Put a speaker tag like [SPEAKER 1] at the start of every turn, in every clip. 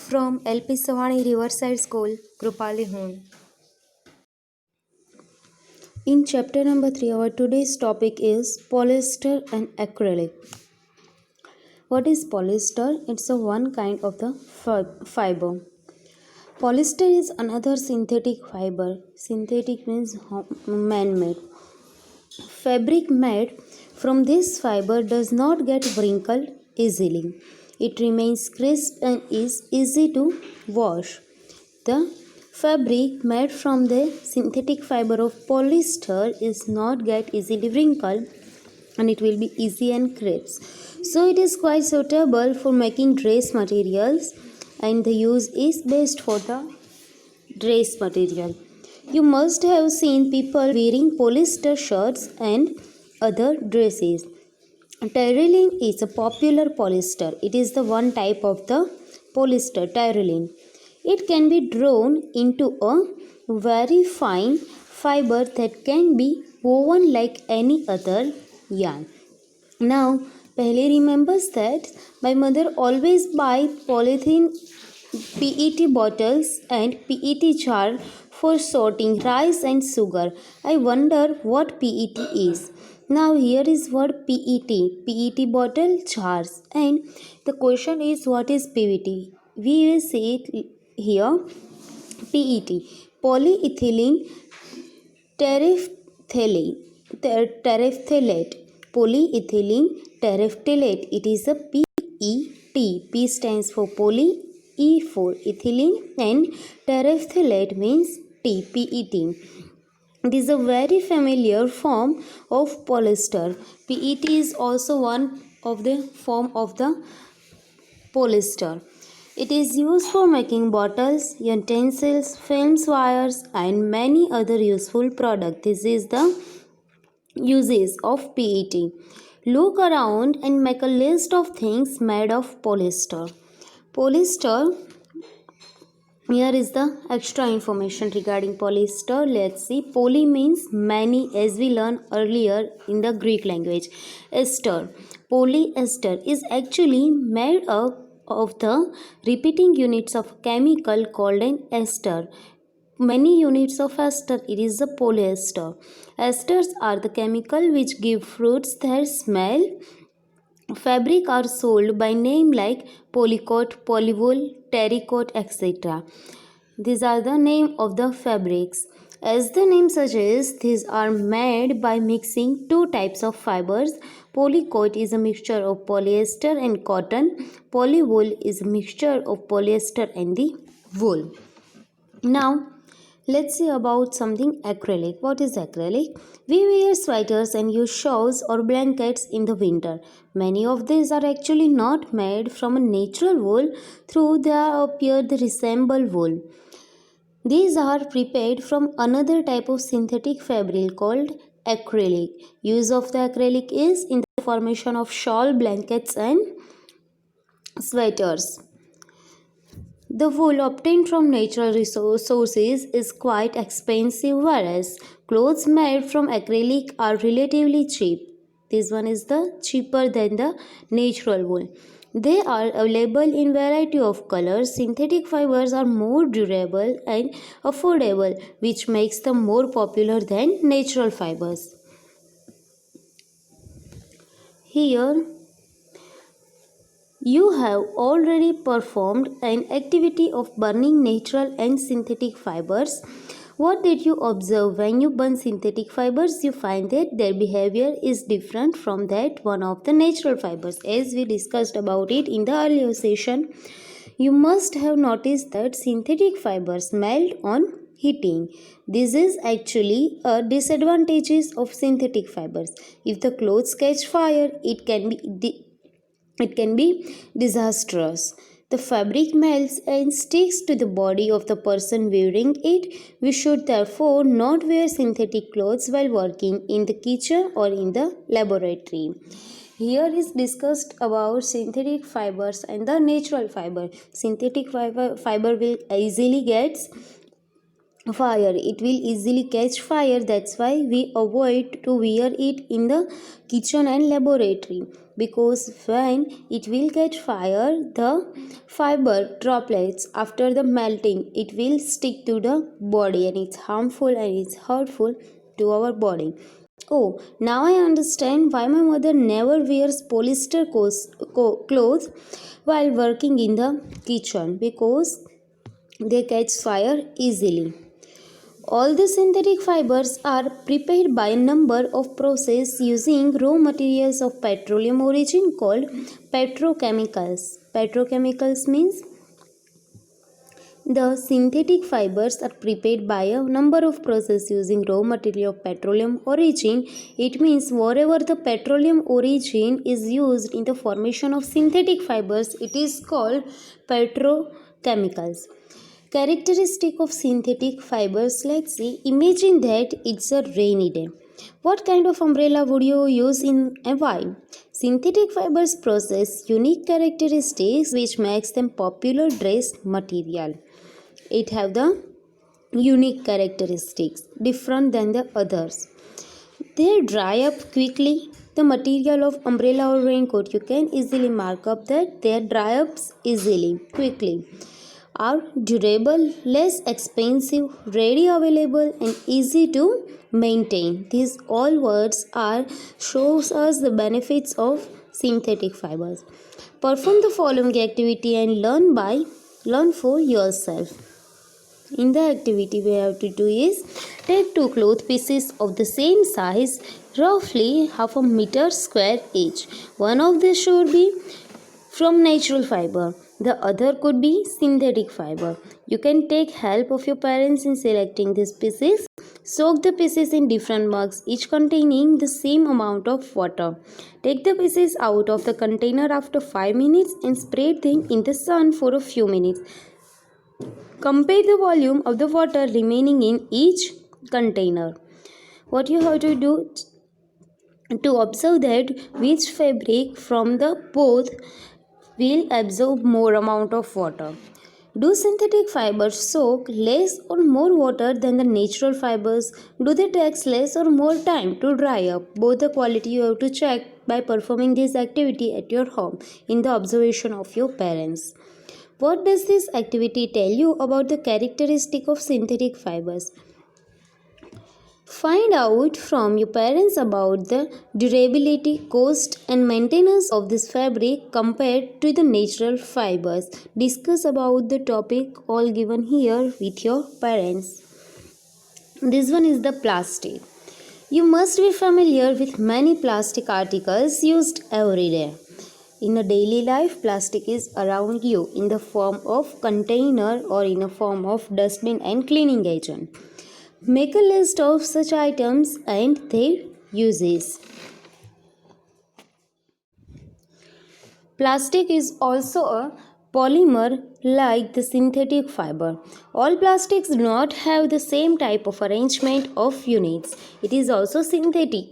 [SPEAKER 1] From LP Savani Riverside School, Krupali Home. In chapter number 3, our today's topic is polyester and acrylic. What is polyester? It's a one kind of the fiber. Polyester is another synthetic fiber. Synthetic means man-made. Fabric made from this fiber does not get wrinkled easily. It remains crisp and is easy to wash. The fabric made from the synthetic fiber of polyester is not get easily wrinkled and it will be easy and crisp. So it is quite suitable for making dress materials and the use is best for the dress material. You must have seen people wearing polyester shirts and other dresses. Tyrolean is a popular polyester. It is the one type of the polyester, tyrolean. It can be drawn into a very fine fiber that can be woven like any other yarn. Now, Pehli remembers that my mother always buy polythene PET bottles and PET jar for sorting rice and sugar. I wonder what PET is. Now here is word PET bottle jars, and the question is what is PET? We will say it here. PET, polyethylene terephthalate. Polyethylene terephthalate. It is a PET. P stands for poly, E for ethylene, and terephthalate means T. PET. It is a very familiar form of polyester. PET is also one of the form of the polyester. It is used for making bottles, utensils, films, wires, and many other useful products. This is the uses of PET. Look around and make a list of things made of polyester. Polyester, here is the extra information regarding polyester. Let's see. Poly means many, as we learned earlier in the Greek language. Ester, polyester is actually made up of the repeating units of chemical called an ester. Many units of ester, it is the polyester. Esters are the chemical which give fruits their smell. Fabric are sold by name like polycoat, polywool, terrycoat, etc. These are the name of the fabrics. As the name suggests, these are made by mixing two types of fibers. Polycoat is a mixture of polyester and cotton. Polywool is a mixture of polyester and the wool. Now, let's see about something acrylic. What is acrylic? We wear sweaters and use shawls or blankets in the winter. Many of these are actually not made from a natural wool, though they appear to resemble wool. These are prepared from another type of synthetic fabric called acrylic. Use of the acrylic is in the formation of shawl, blankets, and sweaters. The wool obtained from natural sources is quite expensive, whereas clothes made from acrylic are relatively cheap. This one is the cheaper than the natural wool. They are available in variety of colors. Synthetic fibers are more durable and affordable, which makes them more popular than natural fibers. Here you have already performed an activity of burning natural and synthetic fibers. What did you observe when you burn synthetic fibers? You find that their behavior is different from that one of the natural fibers, as we discussed about it in the earlier session. You must have noticed that synthetic fibers melt on heating. This is actually a disadvantage of synthetic fibers. If the clothes catch fire, it can be disastrous. The fabric melts and sticks to the body of the person wearing it. We should therefore not wear synthetic clothes while working in the kitchen or in the laboratory. Here is discussed about synthetic fibers and the natural fiber. Synthetic fiber will easily get fire. It will easily catch fire. That's why we avoid to wear it in the kitchen and laboratory, because when it will catch fire, the fiber droplets after the melting, it will stick to the body and it's harmful and it's hurtful to our body. Oh, now I understand why my mother never wears polyester clothes while working in the kitchen, because they catch fire easily. All the synthetic fibers are prepared by a number of processes using raw materials of petroleum origin called petrochemicals. Petrochemicals means the synthetic fibers are prepared by a number of processes using raw material of petroleum origin. It means wherever the petroleum origin is used in the formation of synthetic fibers, it is called petrochemicals. Characteristic of synthetic fibers. Let's see. Imagine that it's a rainy day. What kind of umbrella would you use in and why? Synthetic fibers possess unique characteristics which makes them popular dress material. It have the unique characteristics different than the others. They dry up quickly. The material of umbrella or raincoat, you can easily mark up that they dry up easily, quickly, are durable, less expensive, ready available and easy to maintain. These all words are shows us the benefits of synthetic fibers. Perform the following activity and learn for yourself. In the activity we have to do is take two cloth pieces of the same size, roughly half a meter square each. One of these should be from natural fiber, the other could be synthetic fiber. You can take help of your parents in selecting these pieces. Soak the pieces in different mugs, each containing the same amount of water. Take the pieces out of the container after 5 minutes and spread them in the sun for a few minutes. Compare the volume of the water remaining in each container. What you have to do to observe that which fabric from the both will absorb more amount of water. Do synthetic fibers soak less or more water than the natural fibers? Do they take less or more time to dry up? Both the quality you have to check by performing this activity at your home in the observation of your parents. What does this activity tell you about the characteristic of synthetic fibers? Find out from your parents about the durability, cost and maintenance of this fabric compared to the natural fibers. Discuss about the topic all given here with your parents. This one is the plastic. You must be familiar with many plastic articles used every day. In a daily life, plastic is around you in the form of container or in a form of dustbin and cleaning agent. Make a list of such items and their uses. Plastic is also a polymer like the synthetic fiber. All plastics do not have the same type of arrangement of units. It is also synthetic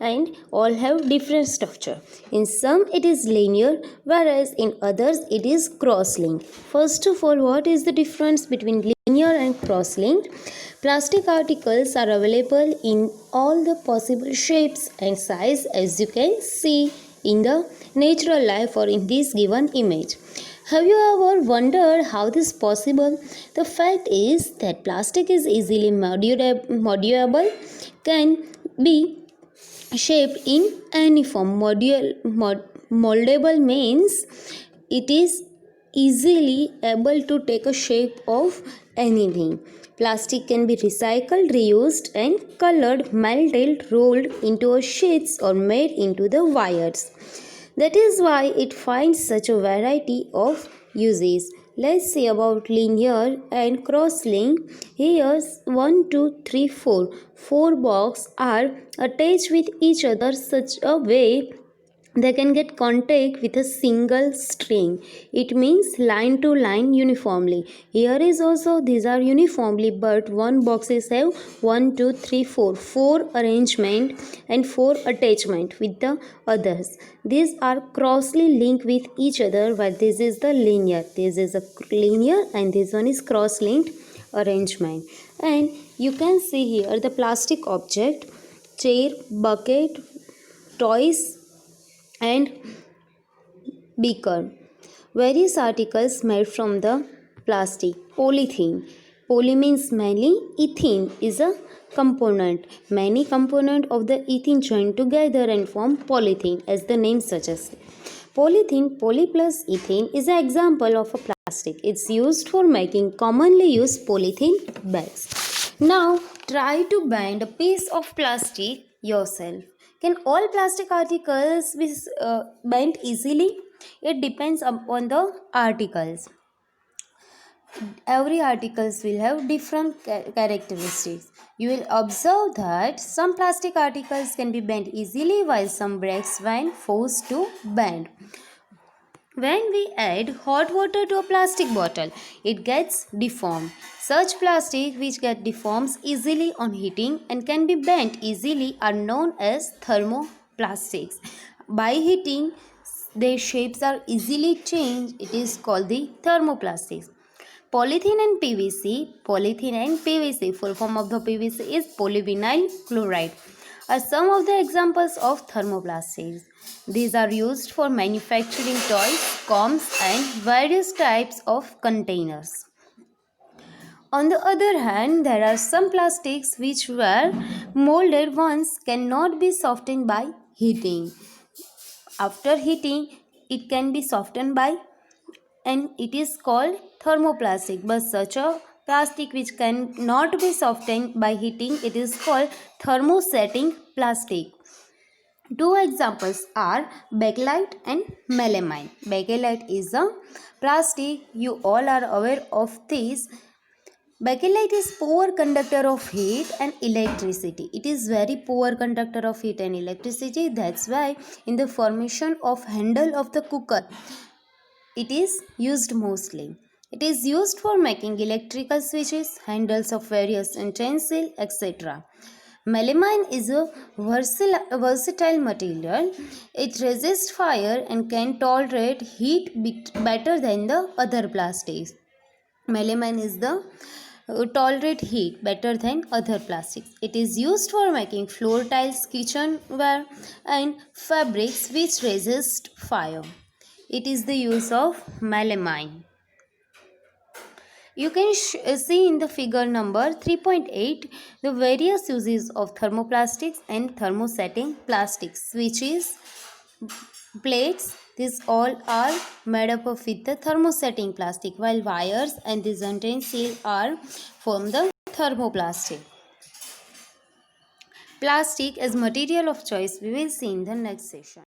[SPEAKER 1] and all have different structure. In some it is linear, whereas in others it is cross-linked. First of all, what is the difference between linear and cross-linked? Plastic articles are available in all the possible shapes and size, as you can see in the natural life or in this given image. Have you ever wondered how this is possible? The fact is that plastic is easily moldable, can be shaped in any form. Moldable means it is easily able to take a shape of anything. Plastic can be recycled, reused and colored, melted, rolled into sheets or made into the wires. That is why it finds such a variety of uses. Let's see about linear and cross-link. Here's 1, 2, 3, 4. 4 boxes are attached with each other such a way they can get contact with a single string. It means line to line uniformly. Here is also these are uniformly, but one boxes have 1, 2, 3, 4. 4 arrangement and 4 attachment with the others. These are crossly linked with each other, but this is the linear. This is a linear and this one is cross linked arrangement. And you can see here the plastic object, chair, bucket, toys and beaker. Various articles made from the plastic. Polythene. Poly means many. Ethene is a component. Many components of the ethene join together and form polythene, as the name suggests. Polythene, poly plus ethene, is an example of a plastic. It's used for making commonly used polythene bags. Now, try to bend a piece of plastic yourself. Can all plastic articles be bent easily? It depends upon the articles. Every articles will have different characteristics. You will observe that some plastic articles can be bent easily while some breaks when forced to bend. When we add hot water to a plastic bottle, it gets deformed. Such plastic which get deforms easily on heating and can be bent easily are known as thermoplastics. By heating, their shapes are easily changed. It is called the thermoplastics. Polythene and PVC, full form of the PVC is polyvinyl chloride, are some of the examples of thermoplastics. These are used for manufacturing toys, combs and various types of containers. On the other hand, there are some plastics which were molded once cannot be softened by heating. After heating, it can be softened by, and it is called thermoplastic. But such a plastic which cannot be softened by heating, it is called thermosetting plastic. Two examples are bakelite and melamine. Bakelite is a plastic, you all are aware of this. Bakelite is poor conductor of heat and electricity. It is very poor conductor of heat and electricity. That's why in the formation of handle of the cooker, it is used mostly. It is used for making electrical switches, handles of various utensils, etc. Melamine is a versatile material. It resists fire and can tolerate heat better than the other plastics. Melamine is the tolerate heat better than other plastics. It is used for making floor tiles, kitchenware and fabrics which resist fire. It is the use of melamine. You can see in the figure number 3.8 the various uses of thermoplastics and thermosetting plastics, which is plates. These all are made up of with the thermosetting plastic, while wires and these utensils are from the thermoplastic. Plastic as material of choice we will see in the next session.